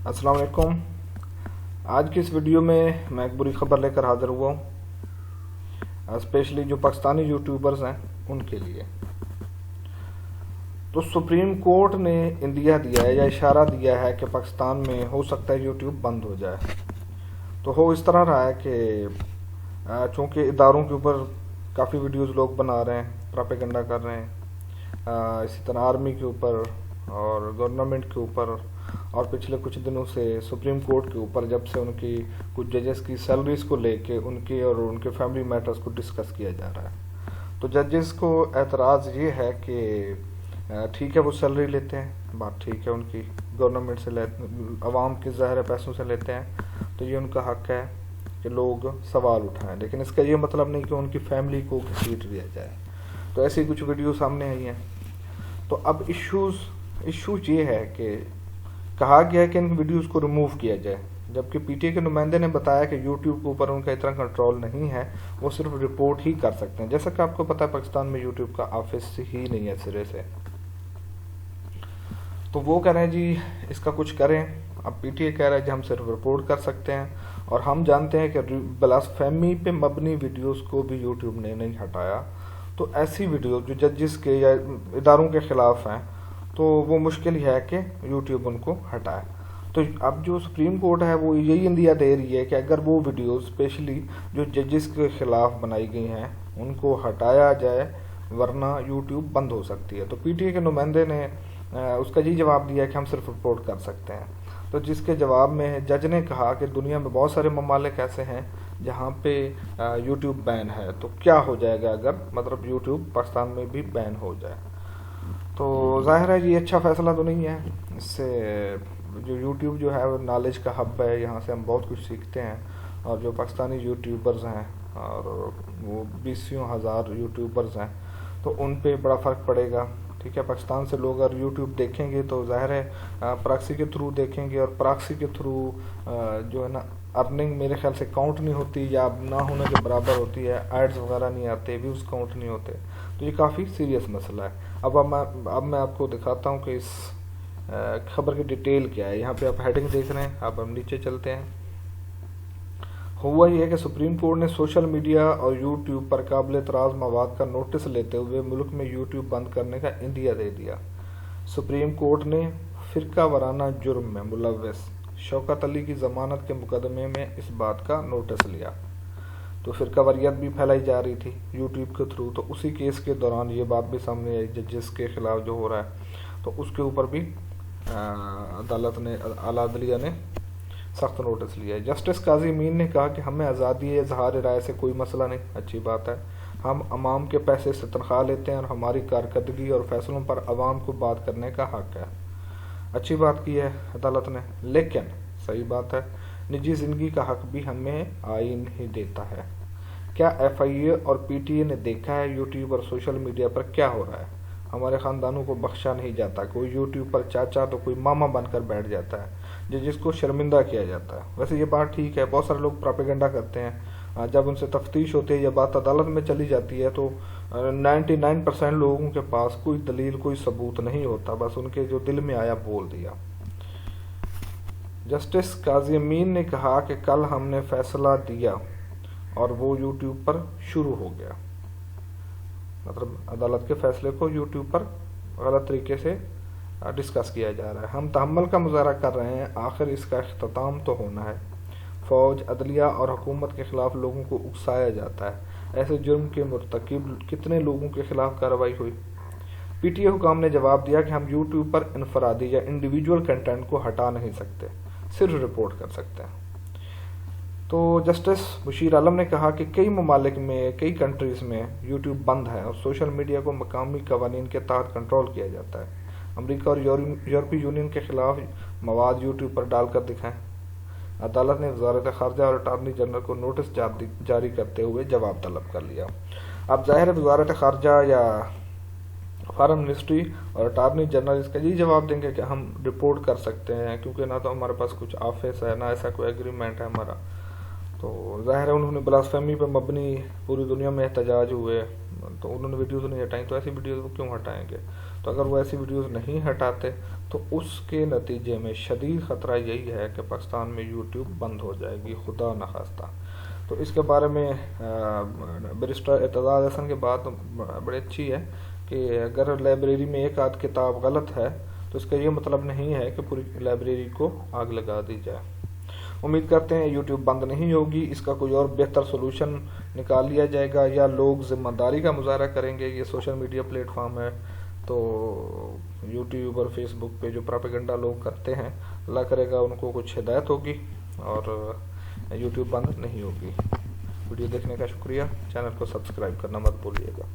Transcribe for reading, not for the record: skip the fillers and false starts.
अस्सलाम वालेकुम। आज की इस वीडियो में मैं एक बुरी खबर लेकर हाज़िर हुआ हूँ, स्पेशली जो पाकिस्तानी यूट्यूबर्स हैं उनके लिए। तो सुप्रीम कोर्ट ने इंदिया दिया है या इशारा दिया है कि पाकिस्तान में हो सकता है यूट्यूब बंद हो जाए। तो हो इस तरह रहा है कि चूँकि इदारों के ऊपर काफ़ी वीडियोस लोग बना रहे हैं, प्रोपेगेंडा कर रहे हैं, इसी तरह आर्मी के ऊपर और गवर्नमेंट के ऊपर, और पिछले कुछ दिनों से सुप्रीम कोर्ट के ऊपर, जब से उनकी कुछ जजेस की सैलरीज को लेके उनके और उनके फैमिली मैटर्स को डिस्कस किया जा रहा है। तो जजेस को एतराज़ ये है कि ठीक है वो सैलरी लेते हैं, बात ठीक है, उनकी गवर्नमेंट से आवाम के ज़ाहिर पैसों से लेते हैं, तो ये उनका हक़ है कि लोग सवाल उठाएं, लेकिन इसका ये मतलब नहीं कि उनकी फैमिली को घसीट दिया जाए। तो ऐसी कुछ वीडियो सामने आई हैं। तो अब इशू ये है कि कहा गया है कि इन वीडियोस को रिमूव किया जाए, जबकि पीटीए के नुमाइंदे ने बताया कि यूट्यूब के ऊपर उनका इतना कंट्रोल नहीं है, वो सिर्फ रिपोर्ट ही कर सकते हैं। जैसा कि आपको पता है पाकिस्तान में यूट्यूब का ऑफिस ही नहीं है सिरे से। तो वो कह रहे हैं जी इसका कुछ करें। अब पीटीए कह रहा है जी हम सिर्फ रिपोर्ट कर सकते हैं, और हम जानते हैं कि ब्लास्फेमी पे मबनी वीडियोस को भी यूट्यूब ने नहीं हटाया। तो ऐसी वीडियो जो जजेस के या इदारों के खिलाफ हैं, तो वो मुश्किल ही है कि यूट्यूब उनको हटाए। तो अब जो सुप्रीम कोर्ट है वो यही इंदिया दे रही है कि अगर वो वीडियो स्पेशली जो जजेस के खिलाफ बनाई गई हैं उनको हटाया जाए, वरना यूट्यूब बंद हो सकती है। तो पीटीए के नुमाइंदे ने उसका ये जवाब दिया कि हम सिर्फ रिपोर्ट कर सकते हैं। तो जिसके जवाब में जज ने कहा कि दुनिया में बहुत सारे ममालिक ऐसे हैं जहाँ पे यूट्यूब बैन है, तो क्या हो जाएगा अगर मतलब यूट्यूब पाकिस्तान में भी बैन हो जाए। तो ज़ाहिर है ये अच्छा फ़ैसला तो नहीं है। इससे जो यूट्यूब जो है वो नॉलेज का हब है, यहाँ से हम बहुत कुछ सीखते हैं, और जो पाकिस्तानी यूट्यूबर्स हैं और वो 20,000 यूट्यूबर्स हैं, तो उन पे बड़ा फ़र्क पड़ेगा। ठीक है, पाकिस्तान से लोग अगर यूट्यूब देखेंगे तो ज़ाहिर है प्रॉक्सी के थ्रू देखेंगे, और प्रॉक्सी के थ्रू जो है ना अर्निंग मेरे ख्याल से काउंट नहीं होती, या ना होने के बराबर होती है, एड्स वगैरह नहीं आते, व्यूज़ काउंट नहीं होते। तो ये काफ़ी सीरियस मसला है। अब मैं आपको दिखाता हूँ कि इस खबर की डिटेल क्या है। यहाँ पे आप हेडिंग देख रहे हैं, अब हम नीचे चलते हैं। हुआ ये है कि सुप्रीम कोर्ट ने सोशल मीडिया और यूट्यूब पर काबिल एतराज़ मवाद का नोटिस लेते हुए मुल्क में यूट्यूब बंद करने का इंदिया दे दिया। सुप्रीम कोर्ट ने फ़िरका वाराना जुर्म में मुलव्वस शौकत अली की ज़मानत के मुकदमे में इस बात का नोटिस लिया। तो फ़िरका वारियत भी फैलाई जा रही थी यूट्यूब के थ्रू, तो उसी केस के दौरान ये बात भी सामने आई जजेस के खिलाफ जो हो रहा है, तो उसके ऊपर भी अदालत ने आला अदलिया ने सख्त नोटिस लिया है। जस्टिस काजी मीन ने कहा कि हमें आज़ादी इज़हार राय से कोई मसला नहीं, अच्छी बात है, हम अवाम के पैसे से तनख्वाह लेते हैं और हमारी कारकर्दगी और फैसलों पर अवाम को बात करने का हक़ है। अच्छी बात की है अदालत ने, लेकिन सही बात है निजी ज़िंदगी का हक़ भी हमें आइन ही देता है। क्या FIA और PTA ने देखा है यूट्यूब और सोशल मीडिया पर क्या हो रहा है? हमारे ख़ानदानों को बख्शा नहीं जाता, कोई यूट्यूब पर चाचा तो कोई मामा बनकर बैठ जाता है, जिसको शर्मिंदा किया जाता है। वैसे ये बात ठीक है, बहुत सारे लोग प्रोपेगेंडा करते हैं, जब उनसे तफ्तीश होती है या बात अदालत में चली जाती है तो 99% लोगों के पास कोई दलील कोई सबूत नहीं होता, बस उनके जो दिल में आया बोल दिया। जस्टिस काजी अमीन ने कहा कि कल हमने फैसला दिया और वो यूट्यूब पर शुरू हो गया, मतलब अदालत के फैसले को यूट्यूब पर गलत तरीके से डिस्कस किया जा रहा है। हम तहम्मुल का मुजाहरा कर रहे हैं, आखिर इसका इख्तिताम तो होना है। फ़ौज, अदलिया और हुकूमत के ख़िलाफ़ लोगों को उकसाया जाता है, ऐसे जुर्म के मुर्तकिब कितने लोगों के ख़िलाफ़ कार्रवाई हुई? PTA हुकाम ने जवाब दिया कि हम यूट्यूब पर इनफरादी या इंडिविजुअल कंटेंट को हटा नहीं सकते, सिर्फ रिपोर्ट कर सकते हैं। तो जस्टिस बशीर आलम ने कहा कि कई ममालिक में, कई कंट्रीज़ में यूट्यूब बंद है और सोशल मीडिया को मकामी कवानीन के तहत कंट्रोल किया जाता है। अमेरिका और यूरोपीय यूनियन के खिलाफ मवाद यूट्यूब पर डालकर दिखाएं। अदालत ने वज़ारत ख़ारजा और अटारनी जनरल को नोटिस जारी करते हुए जवाब तलब कर लिया। अब ज़ाहिर है वज़ारत ख़ारजा या फॉरेन मिनिस्ट्री और अटारनी जनरल इसका यही जवाब देंगे कि हम रिपोर्ट कर सकते हैं, क्योंकि ना तो हमारे पास कुछ ऑफिस है, ना ऐसा कोई एग्रीमेंट है हमारा। तो ज़ाहिर है उन्होंने ब्लास्फेमी पर मबनी पूरी दुनिया में एहतजाज हुए, तो उन्होंने वीडियो तो नहीं हटाई, तो ऐसी वीडियो को क्यों हटाएंगे। تو اگر وہ ایسی ویڈیوز نہیں ہٹاتے تو اس کے نتیجے میں شدید خطرہ یہی ہے کہ پاکستان میں یوٹیوب بند ہو جائے گی، خدا نخواستہ۔ تو اس کے بارے میں بیرسٹر اعتزاز احسن کی بات بڑی اچھی ہے کہ اگر لائبریری میں ایک آدھ کتاب غلط ہے تو اس کا یہ مطلب نہیں ہے کہ پوری لائبریری کو آگ لگا دی جائے۔ امید کرتے ہیں یوٹیوب بند نہیں ہوگی، اس کا کوئی اور بہتر سولوشن نکال لیا جائے گا، یا لوگ ذمہ داری کا مظاہرہ کریں گے۔ یہ سوشل میڈیا پلیٹ فارم ہے، تو یوٹیوب اور فیس بک پہ جو پراپیگنڈا لوگ کرتے ہیں، اللہ کرے گا ان کو کچھ ہدایت ہوگی اور یوٹیوب بند نہیں ہوگی۔ ویڈیو دیکھنے کا شکریہ، چینل کو سبسکرائب کرنا مت بھولیے گا۔